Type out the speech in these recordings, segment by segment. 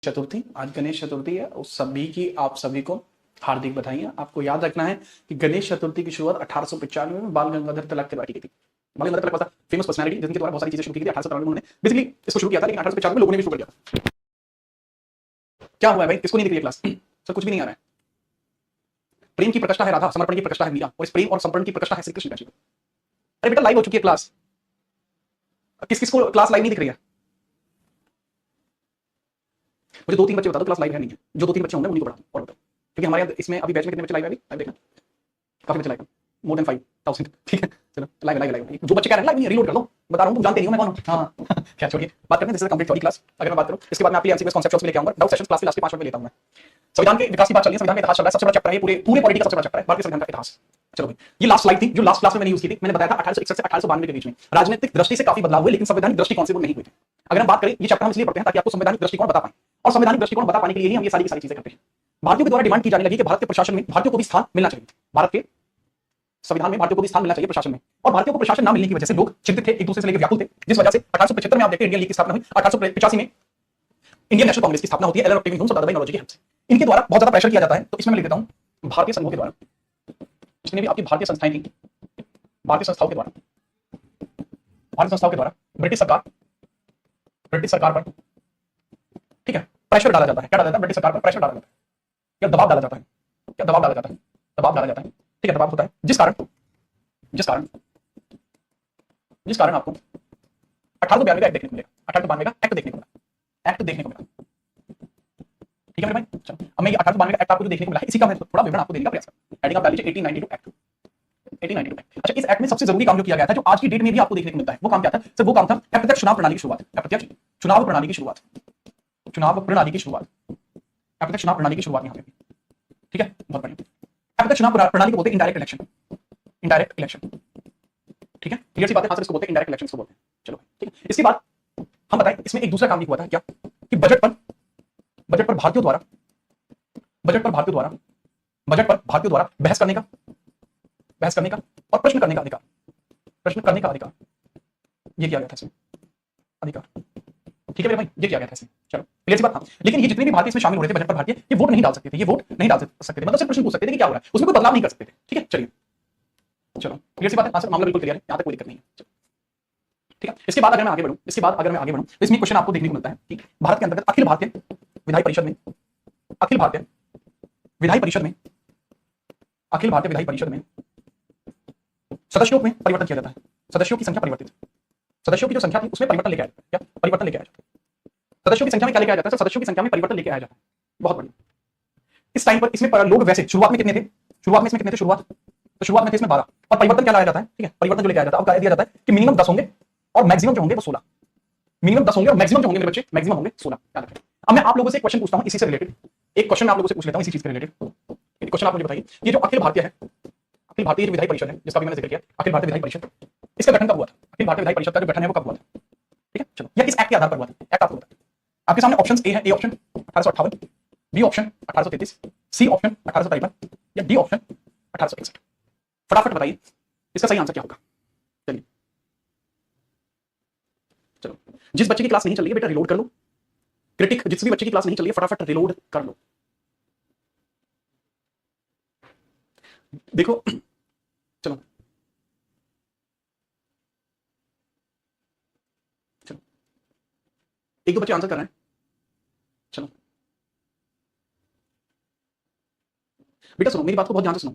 चतुर्थी, आज गणेश चतुर्थी है। उस सभी की आप सभी को हार्दिक बधाइयां। आपको याद रखना है कि गणेश चतुर्थी की शुरुआत 1895 में बाल गंगाधर तिलक के द्वारा की गई थी। बाल गंगाधर तिलक फेमस पर्सनालिटी जिनके द्वारा बहुत सारी चीजें शुरू की थी। 1893 में उन्होंने बेसिकली इसको शुरू किया था, लेकिन 1895 में लोगों ने भी शुरू कर दिया। क्या हुआ है भाई, किसको नहीं दिख रही क्लास? सर कुछ भी नहीं आ रहा है। प्रेम की प्रकष्ठा है राधा, समर्पण की प्रकष्ठा है मीरा, और इस प्रेम और समर्पण की प्रकष्ठा है श्री कृष्ण जी। अरे बेटा लाइव हो चुकी है क्लास, किस किस को क्लास लाइव नहीं दिख रही है? मुझे 2-3 बच्चे बता दो क्लास लाइव है नहीं है। जो 2-3 बच्चे होंगे उन्हीं को पढ़ा और बताओ, क्योंकि हमारे यहाँ इसमें अभी बैच में कितने बच्चे लाइव है? अभी देखना काफी बच्चे लाइव, मोर देन 5000। ठीक है, चलो लाइव लाइव लाइव। जो बच्चे कह रहे हैं लाइव नहीं, रीलोड कर लो, बता रहा हूँ, तुम जानते नहीं हो मैं कौन हूँ। हाँ क्या, छोड़िए बात करते हैं। जैसे कंप्लीट थ्योरी क्लास अगर मैं बात करूँ, इसके बाद मैं आपके एमसीक्यू कॉन्सेप्ट्स में लेके आऊंगा। डाउट सेशन क्लास के लास्ट के 5 मिनट में लेता हूं मैं। संविधान के विकास की बात चल रही है, संविधान का इतिहास चल रहा है, सबसे बड़ा चैप्टर है पूरे पॉलिटी का सबसे बड़ा चैप्टर है भारतीय संविधान का इतिहास। चलो भाई, ये लास्ट स्लाइड थी जो लास्ट क्लास में मैंने यूज की थी। मैंने बताया था 1861 से 1892 के बीच में राजनीतिक दृष्टि से काफी बदलाव हुए, लेकिन संवैधानिक दृष्टिकोण से वो नहीं हुए थे। अगर हम बात करें, ये चैप्टर हम इसलिए पढ़ते हैं ताकि आपको संवैधानिक दृष्टिकोण बता पाएं, और संवैधानिक दृष्टिकोण बता पाने के लिए ही हम ये सारी चीजें करते हैं। भारतीयों के द्वारा डिमांड की जाने लगी कि भारत के प्रशासन में भारतीयों को भी स्थान मिलना चाहिए। भारत के संविधान में भारतीयों को भी स्थान मिलना चाहिए प्रशासन में, और भारतीयों को प्रशासन न मिलने की वजह से लोग चिंतित थे, एक दूसरे से लेकर व्याकुल थे, जिस वजह से 1875 में आप देखते हैं इंडियन लीग की स्थापना हुई। 1885 में इंडियन नेशनल कांग्रेस की स्थापना होती है एलर ऑफ टेविंग होम्स और दादाभाई नौरोजी के हेल्प से। इनके द्वारा बहुत ज्यादा प्रेशर किया जाता है, तो इसमें मैं लिख देता हूं भारतीय संघों के द्वारा, जितनी भी आपकी भारतीय संस्थाएं थी, भारतीय संस्थाओं के द्वारा ब्रिटिश सरकार पर, ठीक है, प्रेशर डाला जाता है। क्या डाला जाता है? ब्रिटिश सरकार पर प्रेशर डाला जाता है, या दबाव डाला जाता है। क्या दबाव डाला जाता है? दबाव डाला जाता है, ठीक है, दबाव होता है, जिस कारण आपको 1892 का एक्ट देखने को मिलेगा। 1892 का एक्ट देखने को मिला। ठीक है मेरे भाई, चलो अब मैं ये 1892 का एक्ट आपको जो देखने को मिला है, इसी का मैं थोड़ा विवरण आपको देने का प्रयास करूंगा। हेडिंग आप डाल लीजिए 1892 एक्ट। 1892 एक्ट। अच्छा, इस एक्ट में सबसे जरूरी काम जो किया गया था, जो आज की डेट में भी आपको देखने को मिलता है, वो काम क्या था? सर वो काम था अप्रत्यक्ष चुनाव प्रणाली की शुरुआत। अप्रत्यक्ष चुनाव प्रणाली की शुरुआत यहां पे, ठीक है, बहुत बढ़िया। अप्रत्यक्ष चुनाव प्रणाली को बोलते हैं इनडायरेक्ट इलेक्शन। ठीक है, क्लियर सी बात है। इसको बोलते हैं इनडायरेक्ट इलेक्शन, इसको बोलते हैं। चलो ठीक है, इसके बाद हम बताएं, इसमें एक दूसरा काम भी हुआ था क्या, कि बजट पर भारतीयों द्वारा बहस करने का और प्रश्न करने का अधिकार, ये किया गया था इसमें अधिकार। ठीक है मेरे भाई, ये किया गया था इसमें। चलो क्लियर सी बात। हाँ, लेकिन ये जितने भी भारतीय इसमें शामिल हो रहे थे बजट पर भारतीय, ये वोट नहीं डाल सकते थे, मतलब सिर्फ प्रश्न पूछ सकते थे कि क्या हो रहा है, उसमें कोई बदलाव नहीं कर सकते थे। ठीक है, चलिए चलो क्लियर सी बात है। आंसर मामला बिल्कुल क्लियर है, यहां तक कोई दिक्कत नहीं है। चलो ठीक है, इसके बाद अगर मैं आगे बढ़ूं, तो इसमें क्वेश्चन आपको देखने को मिलता है कि भारत के अंतर्गत अखिल भारतीय विधायी परिषद में सदस्यों में परिवर्तन किया जाता है। सदस्यों की संख्या थी उसमें परिवर्तन लेके आया जाता है। क्या परिवर्तन लेके आया जाता है? सदस्यों की संख्या में क्या लेके आया जाता है? सदस्यों की संख्या में परिवर्तन लेके आया जाता है। बहुत बढ़िया। इस टाइम पर इसमें लोग वैसे शुरुआत में कितने थे? शुरुआत में थे इसमें 12, और परिवर्तन क्या लाया जाता है? ठीक है, परिवर्तन जो लेके आया जाता है, अब कह दिया जाता है कि मिनिमम 10 होंगे और मैक्सिमम जो होंगे वो 16। मिनिमम 10 होंगे और मैक्सिमम जो होंगे मेरे बच्चे, मैक्सिमम होंगे 16। याद रखें। अब मैं आप लोगों से एक क्वेश्चन पूछता हूं इसी से रिलेटेड, एक क्वेश्चन मैं आप लोगों से पूछ लेता हूं इसी चीज के रिलेटेड। एक क्वेश्चन आप मुझे बताइए, ये जो अखिल भारतीय जो विधायी परिषद है, जिसका भी मैंने जिक्र किया, अखिल भारतीय विधायी परिषद, इसका गठन कब हुआ था? अखिल भारतीय विधायी परिषद का जो गठन है वो कब हुआ था? ठीक है, चलो यह किस एक्ट के आधार पर हुआ था? एक्ट आपको बताया। आपके सामने ऑप्शन ए है, A option 1858, B option 1833, C option 1853, या डी ऑप्शन 1861। फटाफट बताइए इसका सही आंसर क्या होगा। चलिए चलो, जिस बच्चे की क्लास नहीं चल रही है बेटा रिलोड कर लो। क्रिटिक, जिस भी बच्चे की क्लास नहीं चल रही है फटाफट रिलोड कर लो। देखो चलो एक दो बच्चे आंसर कर रहे हैं। चलो बेटा सुनो, मेरी बात को बहुत ध्यान से सुनो।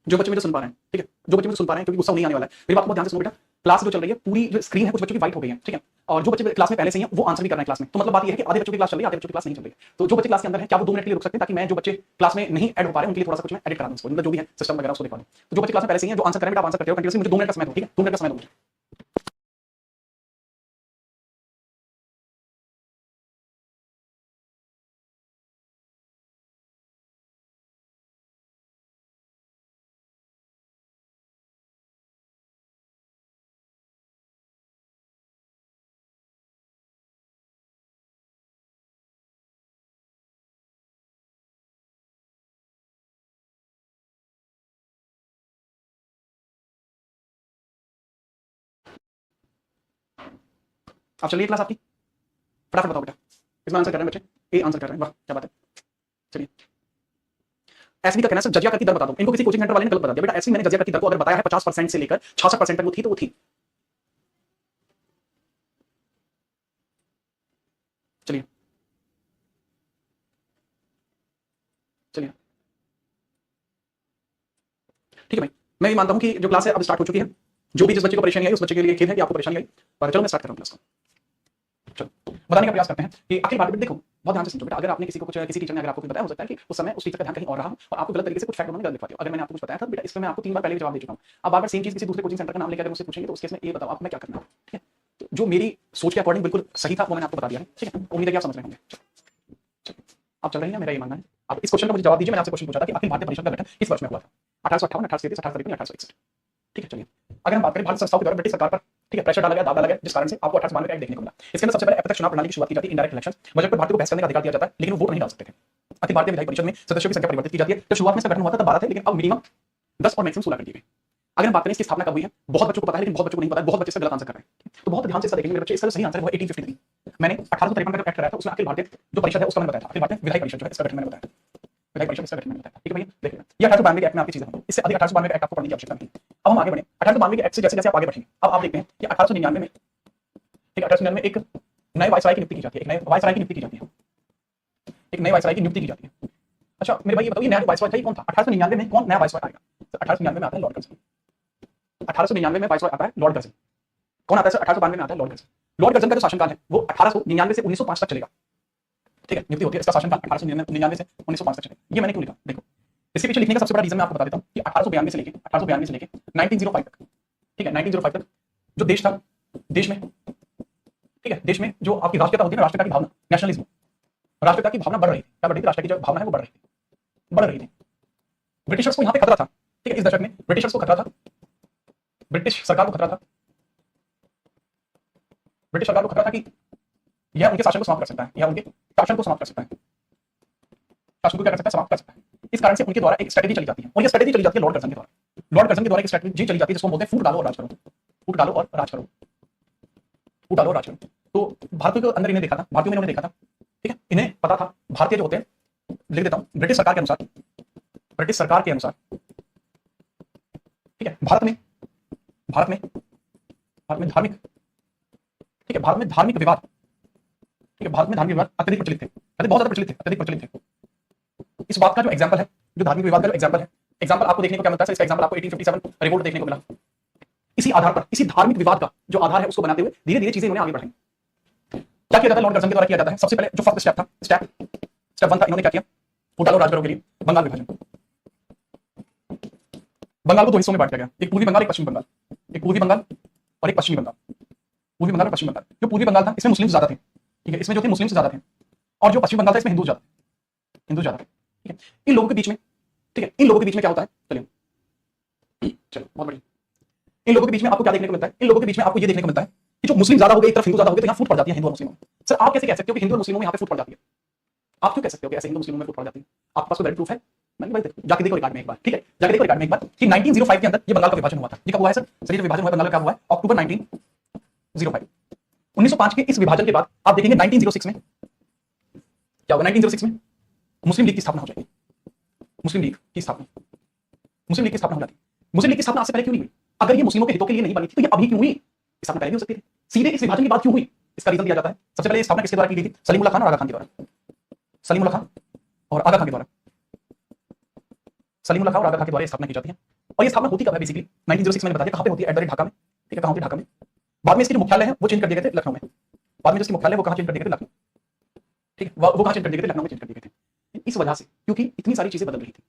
जो बच्चे मुझे सुन पा रहे हैं, ठीक है, जो बच्चे मुझे सुन पा रहे हैं, क्योंकि गुस्सा नहीं आने वाला है, मेरी बात को बहुत ध्यान से सुनो बेटा। क्लास जो चल रही है, पूरी जो स्क्रीन है कुछ बच्चों की व्हाइट हो गई है, ठीक है, और जो बच्चे क्लास में पहले से हैं वो आंसर भी कर रहे हैं क्लास में। तो मतलब बात ये है कि आधे बच्चों की क्लास चल रही है, आधे बच्चों की क्लास नहीं चल रही है। तो जो बच्चे क्लास के अंदर है, क्या वो 2 मिनट के लिए रुक सकते हैं, ताकि मैं जो बच्चे क्लास में नहीं ऐड हो पा रहे हैं उनके लिए थोड़ा सा कुछ मैं एडिट करा दूं, मतलब जो भी है सिस्टम वगैरह उसको दिखा दूं। तो जो बच्चे क्लास में पहले से हैं, जो आंसर कर रहे हैं, आप आंसर करते हो कंटिन्यूअसली, मुझे 2 मिनट का समय दो, ठीक है, 2 मिनट का समय दो मुझे। अब चलिए क्लास आपकी, फटाफट बताओ बेटा, इसमें आंसर कर रहे हैं बच्चे। ए आंसर कर रहे हैं, वाह क्या बात है। चलिए एसवी का कहना है सर जजिया कर की दर बता दो। इनको किसी कोचिंग सेंटर वाले ने गलत बता दिया बेटा। एसवी मैंने जजिया कर की दर को अगर बताया है 50% से लेकर 66% तक वो थी तो वो थी। चलिए चलिए ठीक है भाई, मैं भी मानता हूं कि जो क्लास है अब स्टार्ट हो चुकी है। जो भी जिस बच्चे को परेशानी आई उस बच्चे के लिए खेद है कि आपको परेशानी आई, पर चलो मैं स्टार्ट कर रहा हूं क्लास को। चलो बताने का प्रयास करते हैं कि आखिर बात देखो बहुत ध्यान से सुनो बेटा। अगर आपने किसी को कुछ किसी टीचर ने अगर आपको कुछ बताया, हो सकता है कि उस समय उस टीचर का ध्यान कहीं और रहा और आपको गलत तरीके से कुछ फैक्ट उन्होंने गलत लिखवा दिया। अगर मैंने आपको कुछ बताया था बेटा, इसमें मैं आपको 3 बार पहले भी जवाब दे चुका हूं। अब बार बार सेम चीज किसी दूसरे कोचिंग सेंटर का नाम लेकर मुझसे पूछेंगे तो उस केस में ये बताओ आप मैं क्या करना है। ठीक है, तो जो मेरी सोच के अकॉर्डिंग बिल्कुल सही था वो मैंने आपको बता दिया है। ठीक है, उम्मीद है कि आप समझ रहे होंगे। आप चल रही हैं, मेरा ये मानना है। आप इस क्वेश्चन का मुझे जवाब दीजिए। मैंने आपसे क्वेश्चन पूछा था कि अखिल भारतीय परिषद का गठन किस वर्ष में हुआ था? 1858, 1833, 1833 या 1861। ठीक है, चलिए अगर हम बात करें भारत संस्थाओं के द्वारा ब्रिटिश सरकार पर ठीक है प्रेशर डाला गया, दबाव डाला गया, जिस कारण से आपको 1892 का एक्ट देखने को मिला। इसके अंदर सबसे पहले अप्रत्यक्ष चुनाव प्रणाली की शुरुआत की जाती है, इनडायरेक्ट इलेक्शन। बजट पर भारतीय को बहस करने का अधिकार दिया जाता है, लेकिन वो वोट नहीं डाल सकते थे। अखिल भारतीय विधायी परिषद में सदस्यों की संख्या परिवर्तित की जाती है। जब शुरुआत में इसका गठन हुआ था तब 12 थे, लेकिन अब मिनिमम 10 और मैक्सिमम 16 कर दिए गए। अगर हम बात करें इसकी स्थापना कब हुई है, बहुत बच्चों को पता है लेकिन बहुत बच्चों को नहीं पता है। बहुत बच्चे इसका गलत आंसर कर रहे हैं, तो बहुत ध्यान से इसका देखेंगे मेरे बच्चे। इसका सही आंसर है 1853। मैंने 1853 का एक्ट कराया था, उसमें अखिल भारतीय जो परिषद है उसका मैंने बताया था। अखिल भारतीय विधायी परिषद जो है इसका गठन मैंने बताया, विधायी परिषद इसका गठन मैंने बताया। ठीक है भैया, देखिए ये 1892 के एक्ट में आपकी चीजें हैं, इससे अधिक 1892 के एक्ट आपको पढ़ने की आवश्यकता नहीं। अब हम आगे बढ़े 1892 के एक्ट से जैसे जैसे आप आगे बढ़ेंगे। अब आप देखते हैं कि 1899 में ठीक है 1899 में एक नए वायसराय की नियुक्ति की जाती है। एक नए वायसराय की नियुक्ति की जाती है। एक नए वायसराय की नियुक्ति की जाती है। अच्छा मेरे भाई ये बताओ ये नया वायसराय था ये कौन था? 1899 में कौन नया वायसराय आएगा? 1899 में आता है लॉर्ड कर्जन। 1899 में वायसराय आता है लॉर्ड कर्जन। कौन आता है सर? 1892 में आता है लॉर्ड कर्जन। लॉर्ड कर्जन का जो शासनकाल है वो 1899 से 1905 तक चलेगा। ठीक है, नियुक्ति होती है, इसका शासनकाल 1899 से 1905 तक चलेगा। ये मैंने क्यों लिखा देखो, इसके पीछे लिखने का सबसे बड़ा रीजन मैं आपको बता देता हूं कि 1892 से लेके 1905 तक, ठीक है 1905 तक जो देश था, देश में ठीक है देश में जो आपकी राष्ट्रीयता होती है ना, राष्ट्रपिता की भावना, नेशनलिज्म, राष्ट्रपिता की भावना बढ़ रही थी। क्या बढ़ रही थी? राष्ट्र की जो भावना है वो बढ़ रही थी। ब्रिटिशर्स को यहाँ पे खतरा था। ठीक है, इस दशक में ब्रिटिशर्स को खतरा था, ब्रिटिश सरकार को खतरा था, ब्रिटिश सरकार को खतरा था कि यह उनके शासन को समाप्त कर सकता है, यह उनके शासन को समाप्त कर सकता है, शासन को क्या कर सकता है? समाप्त कर सकता है। इस कारण से उनके द्वारा एक स्ट्रेटेजी चली जाती है, और ये स्ट्रेटेजी चली जाती है लॉर्ड कर्जन के द्वारा। लॉर्ड कर्जन के द्वारा एक स्ट्रेटेजी चली जाती है जिसको बोलते हैं फूट डालो और राज करो। फूट डालो और राज करो, फूट डालो और राज करो। तो भारतीयों के अंदर इन्हें देखा था, भारतीयों में इन्होंने देखा था। ठीक है, इन्हें पता था भारतीय जो होते हैं, लिख देता हूं, ब्रिटिश सरकार के अनुसार, ब्रिटिश सरकार के अनुसार ठीक है भारत में धार्मिक, ठीक है भारत में धार्मिक विवाद, ठीक है भारत में धार्मिक विवाद अत्यधिक प्रचलित थे, बहुत ज्यादा प्रचलित थे, अत्यधिक प्रचलित थे। इस बात का जो एग्जांपल है, जो धार्मिक विवाद का जो एग्जांपल है, एग्जांपल आपको देखने को क्या मिलता है? इसका एग्जांपल आपको 1857 रिवोल्ट देखने को मिला। इसी आधार पर, इसी धार्मिक विवाद का जो आधार है उसको बनाते हुए धीरे धीरे चीजें इन्होंने आगे बढ़ाई। क्या किया जाता है? लॉर्ड कर्जन के द्वारा किया जाता है। सबसे पहले जो फर्स्ट स्टेप था, स्टेप 1 था, इन्होंने क्या किया? फूट डालो राज करो के लिए बंगाल विभाजन। बंगाल को दो हिस्सों में बांट दिया गया, एक पूर्वी बंगाल, एक पश्चिमी बंगाल, एक पूर्वी बंगाल और एक पश्चिमी बंगाल। पूर्वी बंगाल और पश्चिमी बंगाल। जो पूर्वी बंगाल था इसमें मुस्लिम ज्यादा थे, ठीक है, इसमें जो थे मुस्लिम ज्यादा थे, और जो पश्चिमी बंगाल था इसमें हिंदू ज्यादा थे। ठीक है, इन लोगों के बीच में, ठीक है, इन लोगों के बीच में क्या होता है? चलिए चलो बहुत बढ़िया। इन लोगों के बीच में आपको क्या देखने को मिलता है? इन लोगों के बीच में आपको ये देखने को मिलता है कि जो मुस्लिम ज्यादा हो गए, एक तरफ हिंदू ज्यादा हो गए, तो यहाँ फूट पड़ जाती है हिंदू और मुस्लिमों में। सर आप कैसे कह सकते हो कि हिंदू और मुस्लिमों में यहाँ पे फूट पड़ जाती है? आप क्यों कह सकते हो कि ऐसे हिंदू मुस्लिमों में फूट पड़ जाती है? आपके पास कोई वैलिड प्रूफ है? मैंने भाई देखो, जाके देखो रिकॉर्ड में एक बार, ठीक है, जाके देखो रिकॉर्ड में एक बार कि 1905 के अंदर ये बंगाल का विभाजन हुआ था। ये कब हुआ है सर? सर ये विभाजन हुआ बंगाल का हुआ है अक्टूबर 1905। 1905 के इस विभाजन के बाद आप देखेंगे 1906 में क्या होगा? 1906 में मुस्लिम लीग की स्थापना हो जाएगी। मुस्लिम लीग की स्थापना हो जाती है। मुस्लिम लीग की स्थापना आज से पहले क्यों नहीं हुई? अगर ये मुस्लिमों के हितों के लिए नहीं बनी थी तो ये अभी क्यों हुई? स्थापना पहले भी हो सकती थी, सीधे इस विभाजन के बाद क्यों हुई? इसका रीजन दिया जाता है। सबसे पहले स्थापना किसके द्वारा की गई थी? सलीमुल्लाह खान और आगा खान के द्वारा। सलीमुल्लाह खान और आगा खान के द्वारा, सलीमुल्लाह खान और आगा खान के द्वारा स्थापना की जाती है। और ये स्थापना होती कब है? बेसिकली 1906 मैंने बता दिया। कहां पे होती है? ढाका में। ठीक है, कहां होती है? ढाका में। बाद में इसके जो मुख्यालय है वो चेंज कर दिए गए थे लखनऊ में। बाद में जो इसके मुख्यालय वो कहां चेंज कर दिए गए थे? लखनऊ। ठीक है, वो कहां चेंज कर दिए गए थे? लखनऊ में चेंज कर दिए गए थे। इस वजह से, क्योंकि इतनी सारी चीजें बदल रही थी,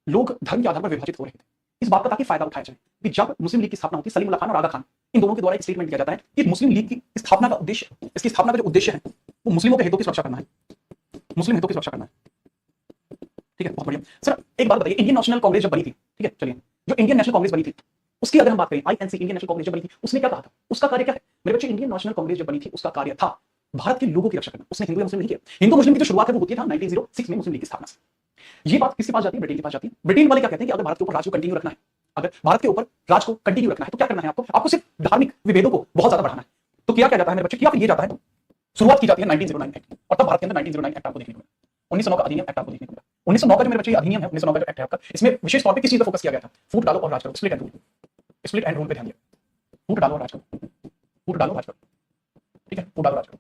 लोग धर्म के आधार पर विभाजित हो रहे थे। इस बात का ताकि फायदा उठाया जाए कि जब मुस्लिम लीग की स्थापना होती है, सलीमुल्लाह खान और आगा खान इन दोनों के द्वारा एक स्टेटमेंट दिया जाता है कि मुस्लिम लीग की स्थापना का उद्देश्य, इसकी स्थापना का जो उद्देश्य है वो मुस्लिमों के हितों की सुरक्षा करना है, मुस्लिम हितों की सुरक्षा करना है। ठीक है, बहुत बढ़िया। सर एक बात बताइए, इंडियन नेशनल कांग्रेस जब बनी थी, ठीक है, चलिए, जो इंडियन नेशनल कांग्रेस बनी थी उसकी अगर हम बात करें, आईएनसी इंडियन नेशनल कांग्रेस जब बनी थी उसने क्या कहा था? उसका कार्य क्या है मेरे बच्चे? इंडियन नेशनल कांग्रेस जब बनी थी उसका कार्य था भारत के लोगों की रक्षा करना। उसने हिंदू या मुस्लिम नहीं किया। हिंदू मुस्लिम की जो शुरुआत है वो होती है 1906 में मुस्लिम लीग की स्थापना से। ये बात किसके पास जाती है? ब्रिटेन के पास जाती है। ब्रिटेन वाले क्या कहते हैं कि अगर भारत के ऊपर राज को कंटिन्यू रखना है, अगर भारत के ऊपर राज को कंटिन्यू रखना है तो क्या करना है? आपको सिर्फ धार्मिक विभेदों को बहुत ज्यादा बढ़ाना है। तो किया क्या जाता है मेरे बच्चे? किया फिर ये जाता है शुरुआत की जाती है 1909 एक्ट और तब भारत के अंदर 1909 एक्ट आपको देखने को मिला, 1909 का अधिनियम एक्ट आपको देखने को मिला। 1909 का जो मेरे बच्चे अधिनियम है, 1909 का जो एक्ट है आपका, इसमें विशेष तौर पे किस चीज पर फोकस किया गया था? फूट डालो और राज करो, split and rule, split and rule पे ध्यान दिया। फूट डालो और राज करो, फूट डालो राज करो, ठीक है, फूट डालो राज करो,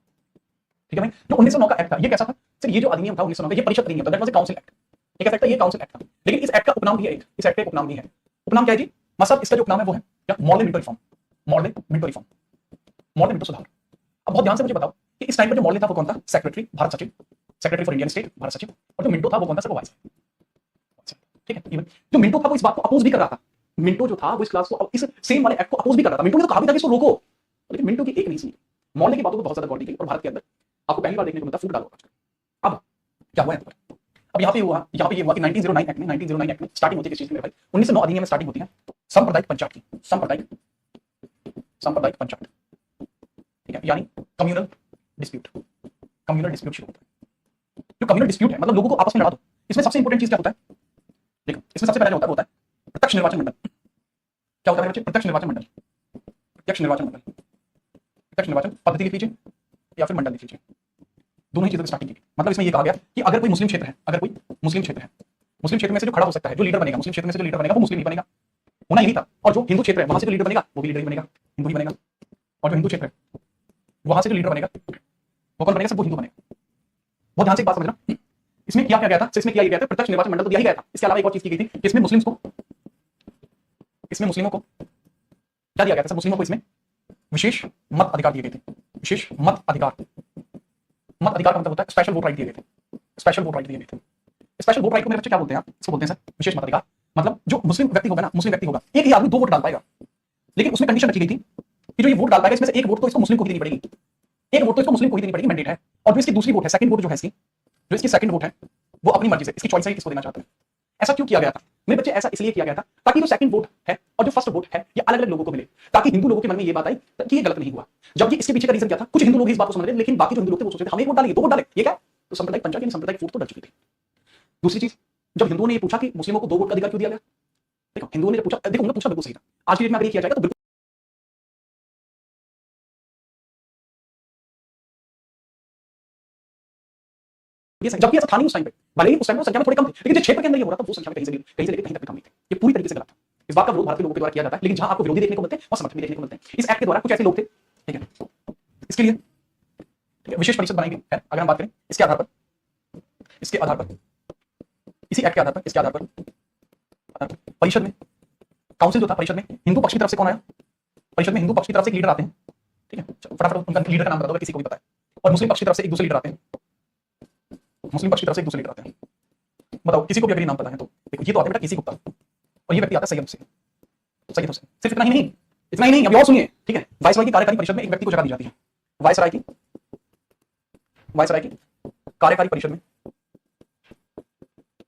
ठीक है भाई। जो 1909 का एक्ट था ये कैसा था सर? ये जो अधिनियम था 1909 का, ये परिषद अधिनियम था, that was a council act. ये कैसा एक्ट था? ये काउंसिल एक्ट था। लेकिन इस एक्ट का उपनाम भी है एक, इस एक्ट का उपनाम भी है। उपनाम क्या है जी? मतलब इसका जो उपनाम है वो है क्या? Model Minto reform, model Minto reform, model Minto सुधार। अब बहुत ध्यान से मुझे बताओ कि इस टाइम पर जो मॉडल था वो कौन था? सेक्रेटरी, भारत सचिव, secretary for Indian state, Bharat सचिव। और जो मिंटो था वो कौन था सर? वो वाइस, ठीक है। इवन जो मिंटो था वो इस बात को अपोज भी कर रहा था। मिंटो जो था वो इस क्लास को, इस सेम वाले एक्ट को अपोज भी कर रहा था। मिंटो ने तो कहा भी था कि इसको रोको, लेकिन मिंटो की एक नहीं सुनी। मॉडल की बातों को बहुत ज्यादा गौर दी गई और भारत के अंदर आपको पहली बार देखने को मिलता फूट डालो। अब क्या हुआ है? अब यहाँ पे ये हुआ कि 1909 एक्ट में, 1909 एक्ट में स्टार्टिंग होती है किस चीज की मेरे भाई? 1909 अधिनियम में स्टार्टिंग होती है सांप्रदायिक पंचायत की, सांप्रदायिक पंचायत, ठीक है, यानी कम्युनल डिस्प्यूट, कम्युनल डिस्प्यूट शुरू होता है। जो कम्युनल डिस्प्यूट है मतलब लोगों को आपस में लड़ा दो। इसमें सबसे इंपॉर्टेंट चीज क्या होता है? देखो इसमें सबसे पहले जो होता है वो होता है प्रत्यक्ष निर्वाचन मंडल। क्या होता है बच्चे? प्रत्यक्ष निर्वाचन मंडल, प्रत्यक्ष निर्वाचन मंडल, प्रत्यक्ष निर्वाचन पद्धति लिख लीजिए या फिर मंडल लिख लीजिए, दोनों ही चीजों की स्टार्टिंग की। मतलब इसमें ये कहा गया कि अगर कोई मुस्लिम क्षेत्र है, अगर कोई मुस्लिम क्षेत्र है, मुस्लिम क्षेत्र में से जो खड़ा हो सकता है, जो लीडर बनेगा, मुस्लिम क्षेत्र में से जो लीडर बनेगा वो मुस्लिम ही बनेगा, होना यही था। और जो हिंदू क्षेत्र है वहां से जो लीडर बनेगा वो भी लीडर ही बनेगा, हिंदू ही बनेगा। और जो हिंदू क्षेत्र है वहां से जो लीडर बनेगा वो कौन बनेगा? सब वो हिंदू बनेगा। बहुत ध्यान से एक बात समझना, इसमें क्या किया गया था? इसमें किया गया था प्रत्यक्ष निर्वाचन मंडल तो दिया ही गया था, इसके अलावा एक और चीज की गई थी कि इसमें मुस्लिमों को क्या दिया गया था? मुस्लिमों को इसमें विशेष मत अधिकार दिए गए थे, विशेष मत अधिकार। मत अधिकार का मतलब होता है स्पेशल वोट राइट दिए गए थे, स्पेशल वोट राइट दिए गए थे। स्पेशल वोट राइट को मेरे बच्चे क्या बोलते हैं? इसको बोलते हैं सर विशेष मत अधिकार। मतलब जो मुस्लिम व्यक्ति होगा ना, मुस्लिम व्यक्ति होगा, एक ही आदमी दो वोट डाल पाएगा, लेकिन उसमें कंडीशन रखी गई थी कि जो ये वोट डाल पाएगा इसमें से एक वोट तो इसको मुस्लिम को ही देनी पड़ेगी, एक वोट तो इसको मुस्लिम को ही देनी पड़ेगी, मैंडेट है। और जो इसकी दूसरी वोट है, सेकंड वोट जो है इसकी, जो इसकी सेकंड वोट है वो अपनी मर्जी से, इसकी चॉइस है किसको देना चाहते हैं। ऐसा क्यों किया गया था मेरे बच्चे? ऐसा इसलिए किया गया था ताकि जो सेकंड वोट है और जो फर्स्ट वोट है ये अलग अलग लोगों को मिले, ताकि हिंदू लोगों के मन में ये बात आई कि ये गलत नहीं हुआ। जब ये इसके पीछे का रीजन क्या था? कुछ हिंदू लोग इस बात को समझ रहे, लेकिन बाकी जो हिंदू लोग थे वो सोचते थे हम एक वोट डालेंगे, दो वोट डाले, ये क्या? तो सांप्रदायिक पंचायत यानी सांप्रदायिक वोट तो डर चुकी थी। दूसरी चीज, जब हिंदुओं ने ये पूछा कि मुस्लिमों को दो वोट का अधिकार क्यों दिया गया, देखो हिंदुओं ने पूछा, देखो उन्होंने पूछा बिल्कुल सही था। आज की डेट में अगर ये किया जाएगा तो बिल्कुल जबकि ऐसा था नहीं उस टाइम पे, भले ही उस टाइम में संख्या में थोड़े कम थे, लेकिन जो क्षेत्र के अंदर ये हो रहा था वो संख्या में कहीं से लेकर कहीं तक भी कम नहीं थे। ये पूरी तरीके से गलत था। इस बात का विरोध भारतीय लोगों के द्वारा किया जाता है, लेकिन जहां आपको विरोधी देखने को मिलते हैं और समर्थन भी देखने को मिलते हैं। इस एक्ट के द्वारा कुछ ऐसे लोग थे, ठीक है, इसके लिए ठीक है विशेष परिषद बनाई गई है। अगर हम बात करें इसके आधार पर, इसके आधार पर, इसी एक्ट के आधार पर, इसके आधार पर परिषद में, काउंसिल जो था परिषद में हिंदू पक्ष की तरफ से कौन आया? परिषद में हिंदू पक्ष की तरफ से लीडर आते हैं, ठीक है, फटाफट उनका लीडर का नाम बता दो किसी को भी पता है। और मुस्लिम पक्ष की तरफ से एक दूसरे लीडर आते हैं, मुस्लिम पक्ष की तरफ से एक दूसरे लीडर आते हैं। बताओ किसी को भी अगर नाम पता है तो देखो, ये तो आता है बेटा केसी गुप्ता और ये व्यक्ति आता है सैयद हुसैन। सैयद हुसैन सिर्फ इतना ही नहीं, इतना ही नहीं, अभी और सुनिए, ठीक है। वाइसराय की कार्यकारी परिषद में एक व्यक्ति को जगह दी जाती है, वाइसराय की कार्यकारी परिषद में,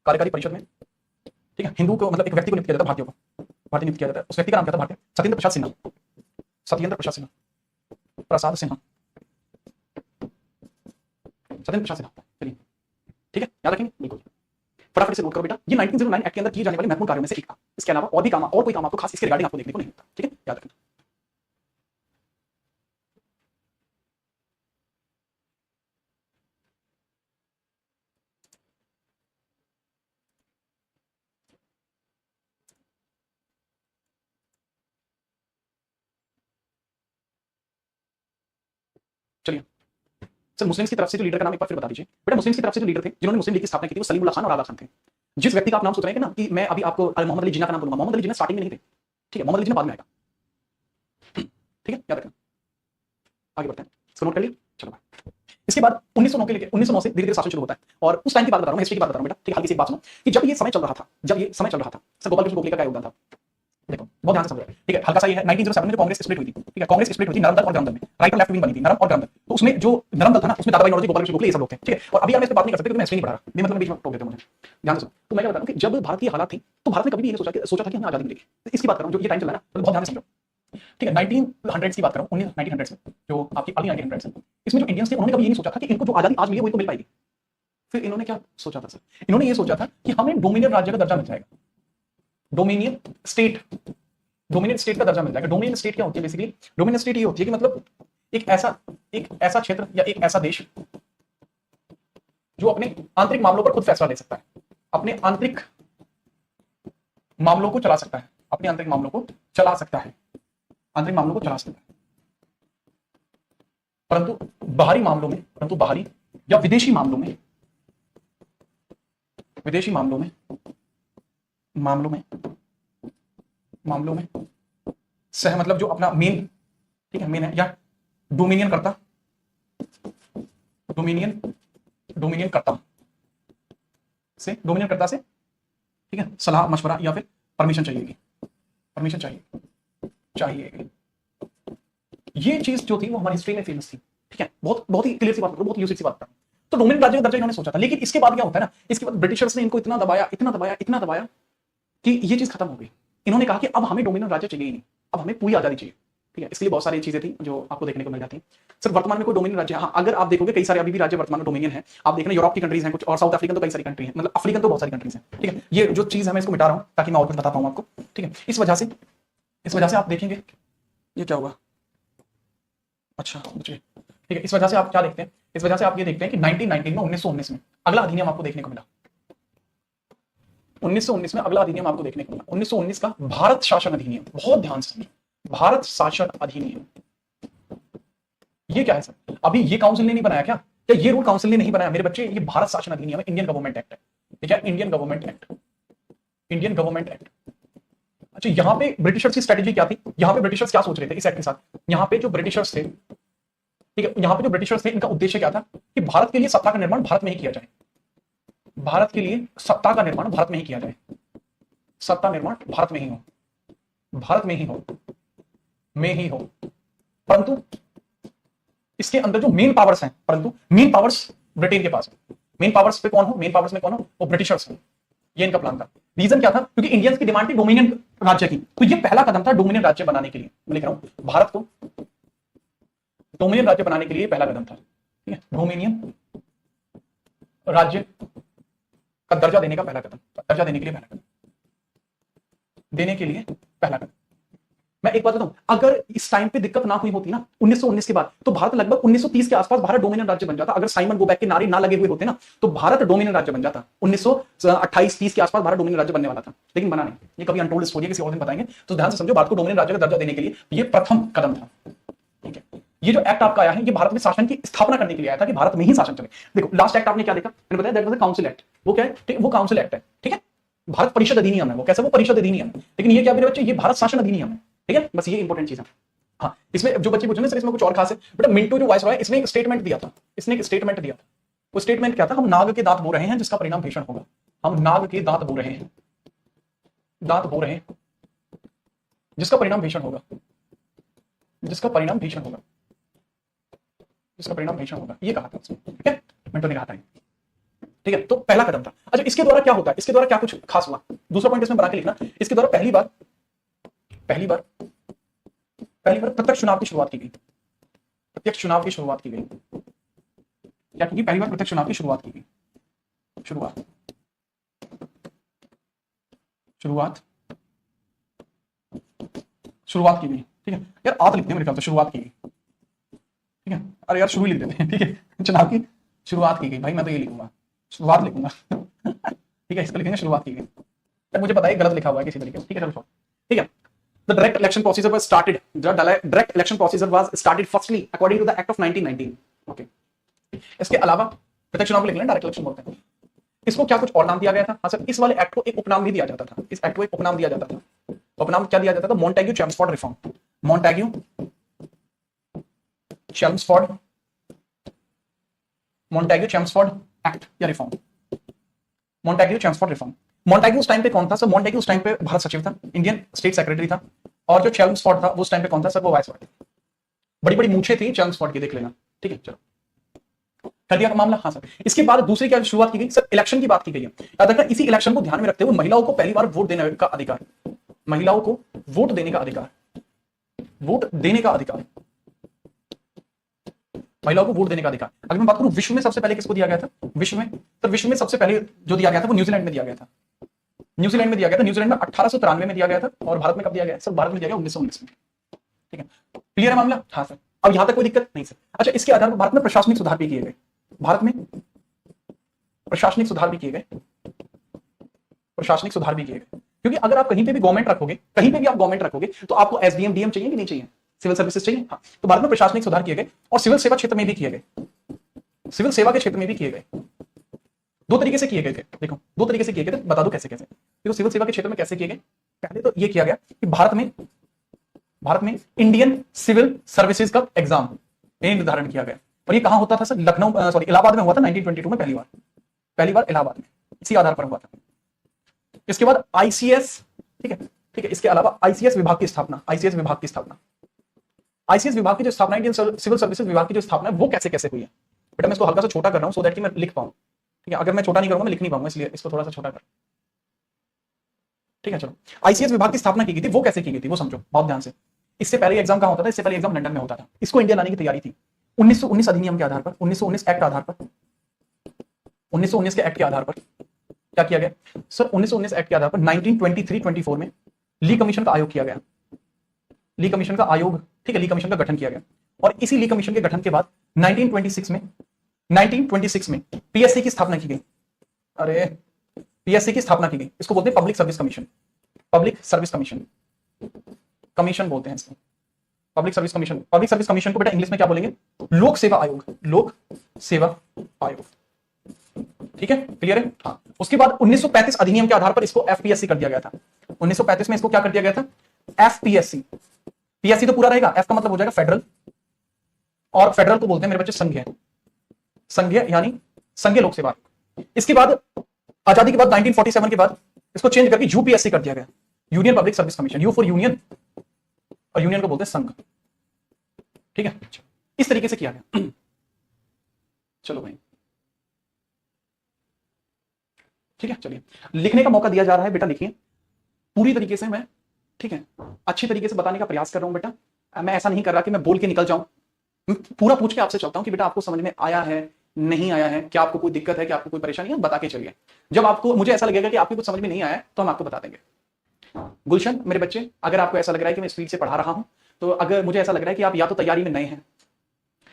कार्यकारी परिषद में, ठीक है, हिंदू को मतलब एक व्यक्ति को नियुक्त किया जाता है, भारतीयों को भारतीय नियुक्त किया जाता है। उस व्यक्ति का नाम क्या था? भारतीय सत्येंद्र प्रसाद सिन्हा, सत्येंद्र प्रसाद सिन्हा, प्रसाद सिन्हा, सत्येंद्र प्रसाद सिन्हा। चलिए ठीक है, याद रखेंगे बिल्कुल, फटाफट से नोट करो बेटा। ये 1909 एक्ट के अंदर किए जाने वाले महत्वपूर्ण कार्यों में से एक था। इसके अलावा और भी काम, और कोई काम आपको खास इसके रिगार्डिंग आपको देखने को नहीं मिलता, ठीक है, याद रखना। चलिए सर, मुस्लिम्स की तरफ से जो लीडर का नाम एक बार फिर बता दीजिए बेटा। मुस्लिम्स की तरफ से जो लीडर थे जिन्होंने मुस्लिम लीग की स्थापना की थी वो सलीमुल्लाह खान और आगा खान थे। जिस व्यक्ति का आप नाम सोच रहे हैं ना कि मैं अभी आपको मोहम्मद अली जिन्ना का नाम बोलूंगा, मोहम्मद अली जिन्ना स्टार्टिंग में नहीं थे, ठीक है, मोहम्मद अली जिन्ना बाद में आएगा, ठीक है, याद रखना। आगे बढ़ते हैं, इसको नोट कर लिया, चलो। इसके बाद 1909 के लेके 1909 से धीरे धीरे शासन शुरू होता है। और उस टाइम की बात बता रहा हूं, हिस्ट्री की बात बता रहा हूं बेटा, ठीक है। हल्की सी बात सुनो कि जब ये समय चल रहा था, जब ये समय चल रहा था सर, गोपाल कृष्ण गोखले का क्या योगदान था? देखो बहुत ध्यान से समझो, ठीक है, हल्का सा ये है 1907 में जो कांग्रेस स्प्लिट हुई थी, ठीक है, कांग्रेस स्प्लिट हुई थी नरम दल और गरम दल में, राइट और लेफ्ट विंग बनी थी, नरम और गरम दल। तो उसमें जो नरम दल था ना, उसमें दादाभाई नौरोजी, गोपाल कृष्ण गोखले ये सब लोग थे, ठीक है। और अभी मैं इस पर बात नहीं कर सकता क्योंकि मैं हिस्ट्री नहीं पढ़ा रहा, मैं मतलब बीच में टोक देते मुझे, ध्यान से सुनो। तो मैं क्या बता रहा हूं कि जब भारत की हालात थी तो भारत ने कभी भी ये सोचा था कि हमें आजादी मिलेगी। इसकी बात कर रहा हूं, जो ये टाइम चला ना, तो बहुत ध्यान से समझो, ठीक है। 1900 की बात कर रहा हूं, 1900 में जो आपकी अर्ली 1900 में, इसमें जो इंडियंस थे उन्होंने कभी ये नहीं सोचा था कि इनको जो आजादी आज मिली है वो इनको मिल पाएगी। फिर इन्होंने क्या सोचा था सर? इन्होंने ये सोचा था कि हमें डोमिनियन राज्य का दर्जा मिल जाएगा, डोमिनियन स्टेट, डोमिनियन स्टेट का दर्जा मिल जाएगा। डोमिनियन स्टेट क्या होती है? बेसिकली डोमिनियन स्टेट ये होती है कि मतलब एक ऐसा क्षेत्र या एक ऐसा देश जो अपने आंतरिक मामलों पर खुद फैसला ले सकता है, अपने आंतरिक मामलों को चला सकता है, अपने आंतरिक मामलों को चला सकता है, आंतरिक मामलों को चला सकता है, परंतु बाहरी मामलों में, परंतु बाहरी या विदेशी मामलों में, विदेशी मामलों में, मामलों में सह मतलब जो अपना मेन, ठीक है, मेन है, या डोमिनियन करता, डोमिनियन करता से, ठीक है, सलाह मशवरा या फिर परमिशन चाहिएगी, ये चीज जो थी वो हमारी हिस्ट्री में फेमस थी, ठीक है, बहुत ही क्लियर सी बात, बहुत यूसिक सी बात था। तो डोमिनियन राज्य का दर्जा इन्होंने सोचा था, लेकिन इसके बाद क्या होता है ना, इसके बाद ब्रिटिशर्स ने इनको इतना दबाया कि ये चीज खत्म हो गई। इन्होंने कहा कि अब हमें डोमिनियन राज्य चाहिए ही नहीं, अब हमें पूरी आजादी चाहिए, ठीक है। इसलिए बहुत सारी चीजें थी जो आपको देखने को मिल जाती हैं। सर वर्तमान में कोई डोमिनियन राज्य, हाँ, अगर आप देखोगे कई सारे अभी भी राज्य वर्तमान में डोमिनियन है। आप देखना यूरोप की कंट्रीज हैं कुछ, और साउथ अफ्रीकन तो कई सारी कंट्री है, मतलब अफ्रीकन तो बहुत सारी कंट्रीज हैं, ठीक है। ये जो चीज है मैं इसको मिटा रहा हूं ताकि मैं और कुछ बता पाऊं आपको, ठीक है। इस वजह से आप देखेंगे ये क्या होगा, अच्छा ठीक है। इस वजह से आप क्या देखते हैं, इस वजह से आप ये देखते हैं कि 1919 में 1919 में अगला अधिनियम आपको देखने को मिला, 1919 में अगला अधिनियम आपको देखने को मिला, 1919 का भारत शासन अधिनियम। बहुत ध्यान से सुनिए, भारत शासन अधिनियम, ये क्या है सर? अभी ये काउंसिल ने नहीं बनाया क्या ये रूल काउंसिल ने नहीं बनाया मेरे बच्चे, ये भारत शासन अधिनियम है, इंडियन गवर्नमेंट एक्ट है, ठीक है, इंडियन गवर्नमेंट एक्ट। अच्छा, यहां पे ब्रिटिशर्स की स्ट्रेटेजी क्या थी, यहां पे ब्रिटिशर्स क्या सोच रहे थे इस एक्ट के साथ? यहां पे जो ब्रिटिशर्स थे, ठीक है, यहां पे जो ब्रिटिशर्स थे, इनका उद्देश्य क्या था कि भारत के लिए सत्ता का निर्माण भारत में ही किया जाए, भारत के लिए सत्ता का निर्माण भारत में ही किया जाए, सत्ता निर्माण भारत में ही हो, भारत में ही हो, परंतु इसके अंदर जो मेन पावर्स हैं, परंतु मेन पावर्स ब्रिटेन के पास है। मेन पावर्स पे कौन हो, मेन पावर्स में कौन हो? वो ब्रिटिशर्स हैं। ये इनका प्लान था। रीजन क्या था? क्योंकि इंडियंस की डिमांड थी डोमिनियन राज्य की, तो ये पहला कदम था डोमिनियन राज्य बनाने के लिए। मैं लिख रहा हूं, भारत को डोमिनियन राज्य बनाने के लिए पहला कदम था, ठीक है, डोमिनियन राज्य का दर्जा देने का पहला कदम, दर्जा देने के लिए पहला कदम, मैं एक बात बताऊं, अगर इस टाइम पे दिक्कत ना हुई होती ना 1919 के बाद, तो भारत लगभग 1930 के आसपास भारत डोमिनियन राज्य बन जाता। अगर साइमन गो बैक के नारे ना लगे हुए होते ना, तो भारत डोमिनियन राज्य बन जाता। 1928-30 के आसपास भारत डोमिनियन राज्य बनने वाला था, लेकिन बना नहीं। ये कभी अनटोल्ड स्टोरी है, किसी और दिन बताएंगे। तो ध्यान से समझो, भारत को डोमिनियन राज्य का दर्जा देने के लिए ये प्रथम कदम था, ठीक है। ये जो एक्ट आपका आया है, ये भारत में शासन की स्थापना करने के लिए आया था कि भारत में ही शासन चले। देखो लास्ट एक्ट आपने क्या देखा, मैंने बताया, that was the council act. वो क्या है? वो काउंसिल एक्ट है, ठीक है। भारत परिषद अधिनियम है, वो कैसे? वो परिषद अधिनियम, लेकिन ये क्या मेरे बच्चे, ये भारत शासन अधिनियम है, ठीक है। बस ये इंपॉर्टेंट चीज है। हाँ, इसमें जो बच्चे पूछ रहे हैं सर इसमें कुछ और खास है, बेटा मिंटो जो वाइसरॉय है, इसने एक स्टेटमेंट दिया था, वो स्टेटमेंट क्या था? हम नाग के दांत बो रहे हैं जिसका परिणाम भीषण होगा। हम नाग के दांत बो रहे हैं, जिसका परिणाम भीषण होगा, ये कहा था उसने, ठीक है, मिंटो ने कहा था, ठीक है। तो पहला कदम था। अच्छा, इसके द्वारा क्या होता है, इसके द्वारा क्या कुछ खास हुआ? दूसरा पॉइंट इसमें बना के लिखना, इसके द्वारा पहली बार प्रत्यक्ष चुनाव की शुरुआत की गई। प्रत्यक्ष चुनाव की शुरुआत की गई, क्या की? पहली बार प्रत्यक्ष चुनाव की शुरुआत की गई, शुरुआत की गई, ठीक है। यार आप लिखते हैं मेरे ख्याल से शुरुआत की गई, ठीक है। अरे यार शुरू ही लिख देते हैं, ठीक है। चुनाव की शुरुआत की गई, भाई मैं तो ये लिखूंगा, शुरुआत लिखूंगा, ठीक है। इसको लिखेंगे शुरुआत की गई। तब मुझे पता है गलत लिखा हुआ है किसी तरीके से, ठीक है, चलो ठीक है। The direct election procedure was started. The direct election procedure was started firstly according to the Act of 1919. Okay. इसके अलावा प्रत्यक्ष चुनाव को लिख लें, डायरेक्ट इलेक्शन बोलते हैं। इसको क्या कुछ और नाम दिया गया था? हाँ सर, इस वाले एक्ट को एक उपनाम भी दिया जाता था। इस एक्ट को एक उपनाम दिया जाता था। उपनाम क्या दिया जाता था? Montagu Chelmsford reform. Montagu Chelmsford act या reform. Montagu Chelmsford reform. Montagu उस टाइम पे कौन था सर? मॉन्टेग्यू उस टाइम पे भारत सचिव था, इंडियन स्टेट सेक्रेटरी था। और जो चेम्सफोर्ड था वो उस टाइम पे कौन था सर? वो वाइसरॉय। बड़ी बड़ी मूछें थी चेम्सफोर्ड की, देख लेना, ठीक है। चलो कर दिया का मामला। हाँ सर, इसके बाद दूसरी क्या शुरुआत की गई सर? इलेक्शन की बात की गई है। याद रखना, इसी इलेक्शन को ध्यान में रखते हुए महिलाओं को पहली बार वोट देने का अधिकार, महिलाओं को वोट देने का अधिकार, महिलाओं को वोट देने का अधिकार। अगर मैं बात करूं विश्व में सबसे पहले किसको दिया गया था? विश्व में सबसे पहले जो दिया गया था वो न्यूजीलैंड में दिया गया था। न्यूजीलैंड में 1893 में दिया गया था। और भारत में कब दिया गया सर? भारत में दिया गया 1919 में, ठीक है। क्लियर है मामला? हाँ सर, अब यहां तक कोई दिक्कत नहीं सर। अच्छा, इसके आधार पर भारत में प्रशासनिक सुधार भी किए गए, भारत में प्रशासनिक सुधार भी किए गए, प्रशासनिक सुधार भी किए गए। क्योंकि अगर आप कहीं पे भी गवर्नमेंट रखोगे, कहीं पे भी आप गवर्नमेंट रखोगे, तो आपको एसडीएम डीएम चाहिए कि नहीं चाहिए, सिविल सर्विसेज चाहिए। हाँ, तो भारत में प्रशासनिक सुधार किए गए और सिविल सेवा क्षेत्र में भी किए गए, सिविल सेवा के क्षेत्र में भी किए गए। दो तरीके से किए गए थे, देखो दो तरीके से किए गए थे, बता दो कैसे कैसे। देखो सिविल सेवा के क्षेत्र में कैसे किए गए। पहले तो ये किया गया कि भारत में इंडियन सिविल सर्विसेज का एग्जाम निर्धारण किया गया। और ये कहां होता था सर? लखनऊ सॉरी इलाहाबाद में हुआ था 1922 में, पहली बार इलाहाबाद में, इसी आधार पर हुआ था। इसके बाद आईसीएस, ठीक है, इसके अलावा आईसीएस विभाग की स्थापना, आईसीएस विभाग की स्थापना, आईसीएस विभाग की जो स्थापना, इंडियन सिविल सर्विसेज विभाग की जो स्थापना है, वो कैसे कैसे हुई है। बेटा मैं इसको हल्का सा छोटा कर रहा हूं सो दैट कि मैं लिख पाऊं, ठीक है। अगर मैं छोटा नहीं करूंगा मैं लिख नहीं पाऊंगा, इसलिए इसको थोड़ा सा छोटा कर, ठीक है। चलो, आईसीएस विभाग की स्थापना की गई थी, वो कैसे की गई थी वो समझो बहुत ध्यान से। इससे पहले एग्जाम कहां होता था? इससे पहले एग्जाम लंदन में होता था। इसको इंडिया लाने की तैयारी थी 1919 अधिनियम के आधार पर, 1919 एक्ट आधार पर, 1919 के एक्ट के आधार पर क्या किया गया सर? 1919 एक्ट के आधार पर 1923-24 में ली कमीशन का आयोग किया गया, ली कमीशन का आयोग, ठीक है, ली कमीशन का गठन किया गया। और इसी ली कमीशन के गठन के बाद 1926 में पीएससी की स्थापना की गई। अरे पीएससी की स्थापना की गई, इसको बोलते हैं public service commission, public service commission, commission बोलते हैं इसको, public service commission. Public service commission को बेटा इंग्लिश में क्या बोलेंगे? लोक सेवा आयोग, लोक सेवा आयोग, ठीक है, क्लियर है। हाँ, उसके बाद 1935 अधिनियम के आधार पर इसको एफपीएससी कर दिया गया था। 1935 में इसको क्या कर दिया गया था? एफपीएससी। पीएससी तो पूरा रहेगा, एफ का मतलब हो जाएगा फेडरल, और फेडरल को बोलते हैं मेरे बच्चे संघीय, संघीय यानी संघीय लोक सेवा। इसके बाद आजादी के बाद 1947 के बाद इसको चेंज करके यूपीएससी कर दिया गया, union public service commission, you for union, और यूनियन को बोलते हैं संघ, ठीक है। इस तरीके से किया गया। चलो भाई, ठीक है, चलिए लिखने का मौका दिया जा रहा है बेटा, लिखिए पूरी तरीके से। मैं ठीक है अच्छी तरीके से बताने का प्रयास कर रहा हूं बेटा। मैं ऐसा नहीं कर रहा कि मैं बोल के निकल जाऊं, पूरा पूछ के आपसे चलता हूं कि बेटा आपको समझ में आया है, नहीं आया है, क्या आपको कोई दिक्कत है, क्या आपको कोई परेशानी है, बता के चलिए। जब आपको मुझे ऐसा लगेगा कि आपको कुछ समझ में नहीं आया तो हम आपको बता देंगे। गुलशन मेरे बच्चे, अगर आपको ऐसा लग रहा है कि मैं स्पीड से पढ़ा रहा हूं, तो अगर मुझे ऐसा लग रहा है कि आप या तो तैयारी में नए हैं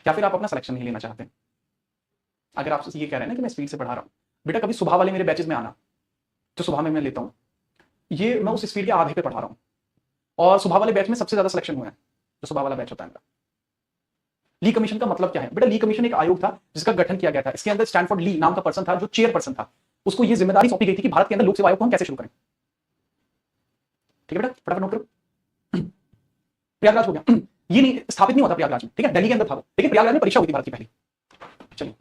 या फिर आप अपना सिलेक्शन नहीं लेना चाहते, अगर आप ये कह रहे हैं ना कि मैं स्पीड से पढ़ा रहा हूं, बेटा कभी सुबह वाले मेरे बैचेस में आना, जो सुबह में मैं लेता हूं, ये मैं उस स्पीड के आधे पे पढ़ा रहा हूं, और सुबह वाले बैच में सबसे ज्यादा सिलेक्शन हुआ है, जो सुबह वाला बैच होता है। ली कमीशन का मतलब क्या है बेटा? ली कमीशन एक आयोग था जिसका गठन किया गया था। इसके अंदर स्टैनफोर्ड ली नाम का पर्सन था जो चेयरपर्सन था, उसको ये जिम्मेदारी सौंपी गई थी कि भारत के अंदर लोक सेवा आयोग को हम कैसे शुरू करें। ठीक है बेटा, फटाफट नोट करो। प्रयागराज हो गया, ये नहीं स्थापित नहीं होता प्रयागराज में, ठीक है, दिल्ली के अंदर था वो, लेकिन प्रयागराज में परीक्षा हुई थी भारत की पहली। चलिए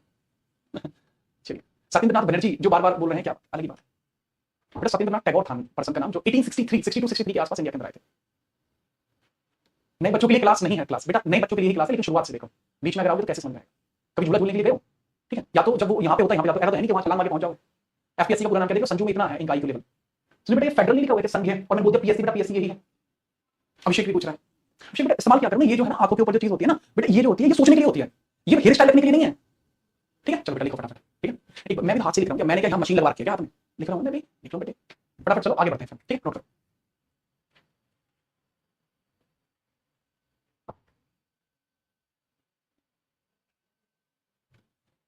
चलिए, सत्येंद्रनाथ बनर्जी जो बार बार बोल रहे हैं क्या, अलग ही बात है बेटा। सत्येंद्रनाथ टैगोर था पर्सन का नाम, जो 1863 के आसपास इंडिया के अंदर आए थे। नए बच्चों के लिए क्लास नहीं है, क्लास बेटा नए बच्चों के लिए ही क्लास है, लेकिन शुरुआत से देखो, बीच में अगर आओगे तो कैसे समझ आएगा। कभी झूला झूलने के लिए गए हो, ठीक है, या तो जब वो यहाँ पे होता है, यहाँ पे ऐसा तो है नहीं कि वहां छलांग मार के पहुंच जाओगे। एफपीएससी का पूरा नाम क्या देखो, संजू में इतना है इनका आईक्यू लेवल। सुनिए बेटा, ये फेडरल लिखा हुआ है, संघ है, और मैं बोलता पीएससी, बेटा पीएससी यही है। अभिषेक भी पूछ रहा है, अभिषेक बेटा इस्तेमाल क्या करना, ये जो है ना आंखों के ऊपर जो चीज होती है ना बेटा, ये जो होती है ये सोचने के लिए होती है, ये हेयर स्टाइल रखने के लिए नहीं है, ठीक है। चलो बेटा लिखो फटाफट, ठीक है। मैं भी हाथ से लिख रहा हूँ, मैंने क्या यहाँ मशीन लगा रखी है क्या हाथ में, लिख रहा हूँ मैं भी, लिख लो बेटे फटाफट। चलो आगे बढ़ते हैं, ठीक है, नोट करो।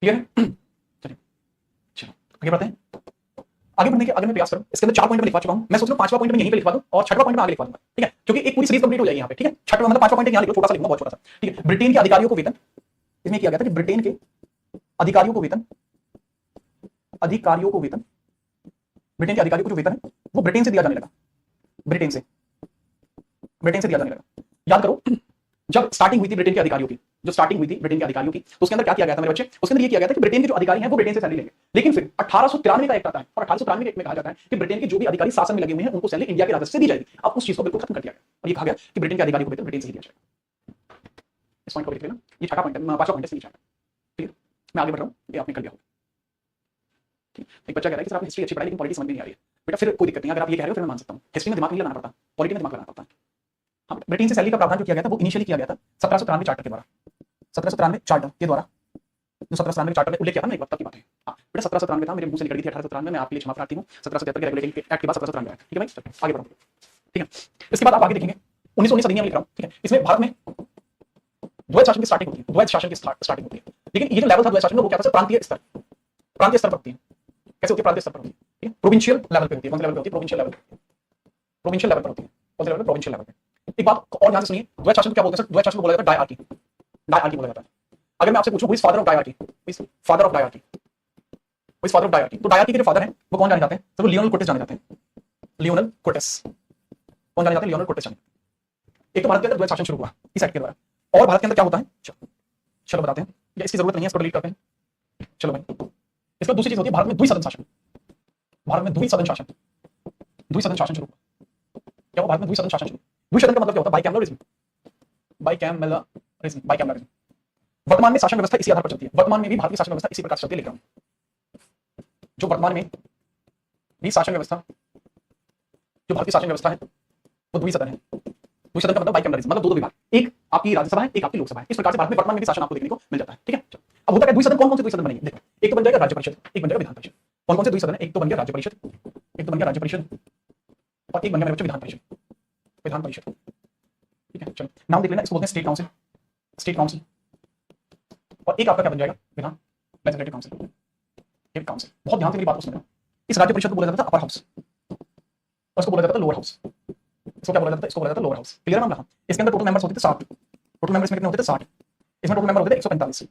क्लियर है? चलिए चलो आगे बढ़ते हैं। आगे बढ़ने के अगर मैं प्रयास करूं, इसके अंदर 4 पॉइंट में लिखवा चुका हूं, मैं सोच रहा हूं 5वां पॉइंट में यहीं पे लिखवा दूं और 6वां पॉइंट में आगे लिखवा दूंगा, ठीक है, क्योंकि एक पूरी सीरीज कंप्लीट हो जाएगी यहाँ पे, ठीक है। 6वां मतलब 5वां पॉइंट यहाँ लिखो, छोटा सा लिखूंगा, बहुत छोटा सा, ठीक है। ब्रिटेन के अधिकारियों को वेतन, इसमें किया गया था कि ब्रिटेन के अधिकारियों को वेतन, अधिकारियों को वेतन, ब्रिटेन के अधिकारियों को जो वेतन है वो ब्रिटेन से दिया जाने लगा, ब्रिटेन से दिया जाने लगा। याद करो जब स्टार्टिंग हुई थी ब्रिटेन के अधिकारियों की, जो स्टार्टिंग हुई थी ब्रिटेन के अधिकारियों की, तो उसके अंदर क्या किया गया था मेरे बच्चे, उसके अंदर ये किया गया था कि ब्रिटेन के जो अधिकारी हैं वो ब्रिटेन से सैलरी लेंगे। लेकिन फिर 1893 का एक्ट आता है, और 1893 के एक्ट में कहा जाता है कि ब्रिटेन के जो भी अधिकारी शासन में लगे हुए हैं उनको सैलरी इंडिया के राजस्व से दी जाएगी। अब उस चीज को बिल्कुल खत्म कर दिया गया, और ये कहा गया कि ब्रिटेन के अधिकारी को वेतन ब्रिटेन से ही दिया जाएगा। इस पॉइंट को लिख लेना, ये 6वां पॉइंट है, 5वां पॉइंट से नीचे आएगा, ठीक है। मैं आगे बढ़ रहा हूँ, ये आपने कर लिया होगा, ठीक। एक बच्चा कह रहा है कि सर आपने हिस्ट्री अच्छी पढ़ाई लेकिन पॉलिटी समझ में नहीं आ रही है। बेटा फिर कोई दिक्कत नहीं, अगर आप ये कह रहे हो फिर मैं मान सकता हूँ, हिस्ट्री में दिमाग नहीं लगाना पड़ता, पॉलिटी में दिमाग लगाना पड़ता है। हाँ, ब्रिटेन से सैलरी का प्रावधान जो किया गया था वो इनिशियली किया गया था 1793 चार्टर के द्वारा, 1793 चार्टर के द्वारा, जो 1793 चार्टर में उल्लेख किया था ना, एक वक्त की बात है। हाँ बेटा 1793 था, मेरे मुंह से निकल गई थी 1893, मैं आपके लिए क्षमा प्रार्थी हूँ। 1773 के रेगुलेटिंग एक्ट के बाद 1793 आया, ठीक है भाई, आगे बढ़ो, ठीक है। इसके बाद आप आगे देखेंगे 1919 अधिनियम लिख रहा हूँ, ठीक है। इसमें भारत में द्वैत शासन की स्टार्टिंग होती है, द्वैत शासन की स्टार्टिंग होती है। लेकिन ये जो लेवल था द्वैत शासन में वो क्या था, प्रांतीय स्तर, प्रांतीय स्तर पर होती है। कैसे होती है? प्रांतीय स्तर पर होती है, ठीक है, प्रोविंशियल लेवल पे होती है। कौन से लेवल पे होती है? प्रोविंशियल लेवल, प्रोविंशियल लेवल पर होती है। कौन से लेवल पे? प्रोविंशियल लेवल पे। एक बात और ध्यान से सुनिए, द्वैत शासन को क्या बोलते हैं? द्वैत शासन को बोला जाता है डायआर्की, डायआर्की बोला जाता है। अगर मैं आपसे पूछूं who is father of dyarchy, father of dyarchy, who is father of dyarchy, तो डायआर्की के जो फादर हैं वो कौन जाने जाते हैं? तो वो लियोनल कोटेस जाने जाते हैं, लियोनल कोटेस। कौन जाने जाते हैं? लियोनल कोटेस जाने। एक तो भारत के अंदर द्वैत शासन शुरू हुआ इस एक्ट के द्वारा, और भारत के अंदर क्या होता है चलो बताते हैं, या इसकी जरूरत नहीं है, इसको डिलीट करते हैं। चलो भाई, इसका दूसरी चीज होती है भारत में द्विसदन शासन। भारत में द्विसदन शासन, द्विसदन शासन शुरू हुआ। क्या हुआ? भारत में द्विसदन शासन शुरू। द्विसदन का मतलब क्या होता है? बाइकैमलरिज्म, बाइकैमलरिज्म, बाइकैमलरिज्म। वर्तमान में शासन व्यवस्था इसी आधार पर चलती है, वर्तमान में भी भारतीय शासन व्यवस्था इसी प्रकार से चलती है। लिख रहा हूं, जो वर्तमान में भी शासन व्यवस्था, जो भारतीय शासन व्यवस्था है वो द्विसदन है। द्विसदन का मतलब बाइकैमलरिज्म, मतलब दो विभाग, एक आपकी राज्यसभा है, एक आपकी लोकसभा है। इस प्रकार से भारत में वर्तमान में भी शासन आपको देखने को मिल जाता है, ठीक है। अब होता है द्विसदन, कौन कौन से द्विसदन बनेंगे? देखो, एक तो बन जाएगा राज्य परिषद, एक बन जाएगा विधान परिषद। कौन कौन से द्विसदन है? एक तो बन गया राज्य परिषद, एक तो बन गया राज्य परिषद, और एक बन गया मेरे बच्चों विधान परिषद, विधान परिषद, ठीक है। चलो नाम देख लेना, इसको बोलते हैं स्टेट काउंसिल, स्टेट काउंसिल। और एक आपका क्या बन जाएगा? विधान, लेजिस्लेटिव काउंसिल, ये काउंसिल। बहुत ध्यान से मेरी बात को सुनना। इस राज्य परिषद को बोला जाता था अपर हाउस, और उसको बोला जाता था लोअर हाउस। इसको क्या बोला जाता है? इसको बोला जाता है लोअर हाउस। क्लियर नाम रहा। इसके अंदर टोटल मेंबर्स होते थे 60, टोटल मेंबर्स में कितने होते थे? 60। इसमें टोटल मेंबर होते थे 145,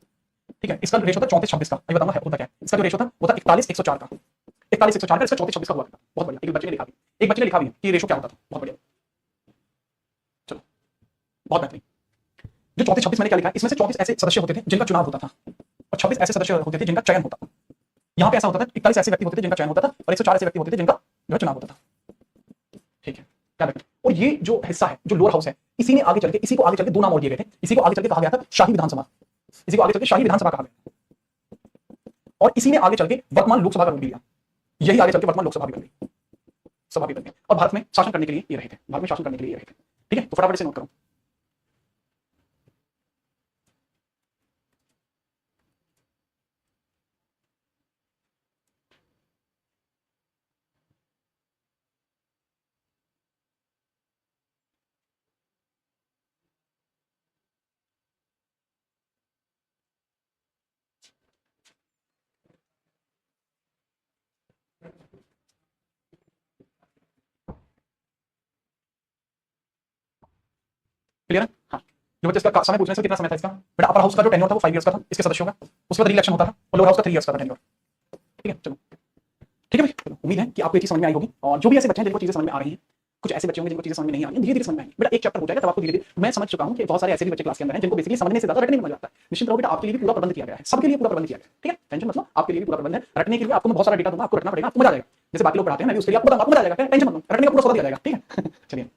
ठीक है। इसका रेशो था 34-26 का, अभी बताऊंगा है होता क्या है। इसका जो रेशो था वो था 41-104 का, 41-104 का, इसका 34-26 का हुआ था। बहुत बढ़िया, एक बच्चे ने लिखा भी, एक बच्चे ने लिखा भी कि रेशो क्या होता था। बहुत बढ़िया, चलो बहुत बेहतरीन। जो 34-26 मैंने क्या लिखा है, इसमें से 34 ऐसे सदस्य होते थे जिनका चुनाव होता था, और 26 ऐसे सदस्य होते थे जिनका चयन होता था। यहाँ पे ऐसा होता था 41 ऐसे व्यक्ति होते थे जिनका चयन होता था, और 104 ऐसे व्यक्ति होते थे जिनका जो चुनाव होता था, ठीक है। क्या देखते? और ये जो हिस्सा है, जो लोअर हाउस है, इसी ने आगे चल के, इसी को आगे चल के दो नाम और दिए गए थे। इसी को आगे चल के कहा गया था शाही विधानसभा, इसी को आगे चल के शाही विधानसभा कहा गया, और इसी ने आगे चल के वर्तमान लोकसभा का रूप लिया। यही आगे चल के वर्तमान लोकसभा भी बन गई, सभा भी बन गई, और भारत में शासन करने के लिए ये रहे थे, भारत में शासन करने के लिए ये रहे थे, ठीक है। तो फटाफट से नोट करो। क्लियर है? हाँ, जो बच्चे इसका समय पूछ रहे हैं, कितना समय था इसका? बेटा अपर हाउस का जो टेन्योर था वो 5 इयर्स का था इसके सदस्यों का, उसके बाद री-इलेक्शन होता था, और लोअर हाउस का 3 इयर्स का था टेन्योर, ठीक है। चलो ठीक है भाई, चलो उम्मीद है कि आपको ये चीज समझ में आई होगी। और जो भी ऐसे बच्चे हैं जिनको चीजें समझ में आ रही हैं, कुछ ऐसे बच्चे होंगे जिनको चीजें समझ में नहीं आ रही हैं, धीरे धीरे समझ में आएंगी। बेटा एक चैप्टर हो जाएगा तब आपको धीरे धीरे, मैं समझ चुका हूं कि बहुत सारे ऐसे भी बच्चे क्लास के अंदर हैं जिनको बेसिकली समझने से ज्यादा रटने में मजा आता है। निश्चित रहो बेटा, आपके लिए भी पूरा प्रबंध किया गया है, सबके लिए पूरा प्रबंध किया गया है, ठीक है। टेंशन मत लो, आपके लिए भी पूरा प्रबंध है। रटने के लिए आपको मैं बहुत सारा डेटा दूंगा, आपको रटना पड़ेगा, आपको मजा आएगा। जैसे बाकी लोग पढ़ाते हैं, मैं भी उसके लिए आपको बताऊंगा, आपको मजा आएगा, टेंशन मत लो, रटने का पूरा सौदा दिया जाएगा, ठीक है। चलिए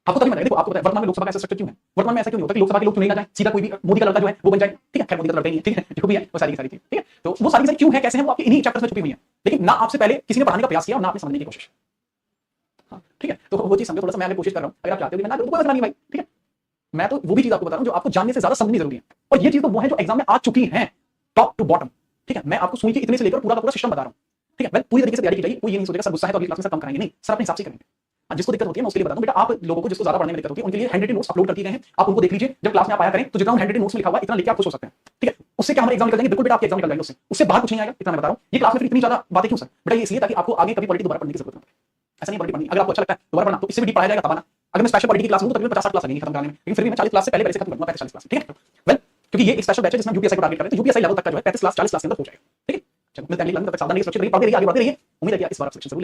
आपको तभी बताएगा। देखो आपको पता है वर्तमान में लोकसभा का ऐसा स्ट्रक्चर क्यों है? वर्तमान में ऐसा क्यों नहीं होता कि लोकसभा के लोग चुने ना जाए, सीधा कोई भी मोदी का लड़का जो है वो बन जाए, ठीक है। खैर मोदी का लड़का ही नहीं है, ठीक है, जो भी है वो सारी चीज, ठीक है। तो वो सारी चीजें क्यों है, कैसे हैं, वो आपके इन्हीं चैप्टर्स में छुपी हुई है, लेकिन ना आपसे पहले किसी ने पढ़ाने का प्रयास किया और ना आपने समझने की कोशिश। हाँ ठीक है, तो वो चीज समझो, थोड़ा सा मैं आगे कोशिश कर रहा हूँ। अगर आप चाहते हो मैं कोई मसला नहीं भाई, ठीक है। मैं तो वो भी चीज आपको बता रहा हूँ जो आपको जानने से ज्यादा समझनी जरूरी है, और ये चीज तो वो है जो एग्जाम में आ चुकी है टॉप टू बॉटम, ठीक है। मैं आपको सुई के इतने से लेकर पूरा का पूरा सिस्टम बता रहा हूँ, ठीक है। वेल पूरी तरीके से तैयारी की जाएगी, कोई ये नहीं सोचेगा सर गुस्सा है तो अगली क्लास में सब कम कराएंगे, नहीं सर अपने हिसाब से करेंगे। जिसको दिक्कत होती है मैं उसके लिए बताऊं बेटा, आप लोगों को जिसको ज्यादा पढ़ने में दिक्कत होती है उनके लिए हैंड रिटन नोट्स अपलोड कर दिए गए हैं, आप उनको देख लीजिए। जब क्लास में आप आया करें तो जितना हैंड रिटन नोट्स में लिखा हुआ इतना लेके आप खुश हो सकते हैं, ठीक है। उससे क्या हमारे एग्जाम निकल जाएंगे, बिल्कुल बेटा आपके एग्जाम निकल जाएंगे, उससे बाहर कुछ नहीं आएगा, इतना मैं बता रहा हूं। ये क्लास में फिर इतनी ज्यादा बातें क्यों सर? बेटा ये इसलिए ताकि आपको आगे कभी पॉलिटी दोबारा पढ़ने की जरूरत ना पड़े। ऐसा नहीं पॉलिटी पढ़नी, अगर आपको अच्छा लगता है दोबारा पढ़ना तो इससे भी डीप पढ़ाया जाएगा, तब आना। अगर मैं स्पेशल पॉलिटी की क्लास लूं तो तकरीबन 50-60 क्लास लगेंगी खत्म कराने में, लेकिन फिर भी मैं 40 क्लास से पहले से खत्म करूंगा, 40 क्लास, ठीक है। वेल क्योंकि ये एक स्पेशल बैच है जिसमें यूपीएससी को टारगेट करते हैं, तो यूपीएससी लेवल तक का जो है 35 क्लास 40 क्लास के अंदर हो जाएगा, ठीक है। चलो मिलते हैं अगली क्लास में, तब तक सावधानी से सुरक्षित रहिए, पढ़ते रहिए, आगे बढ़ते रहिए। उम्मीद है कि इस बार आप सिलेक्शन जरूर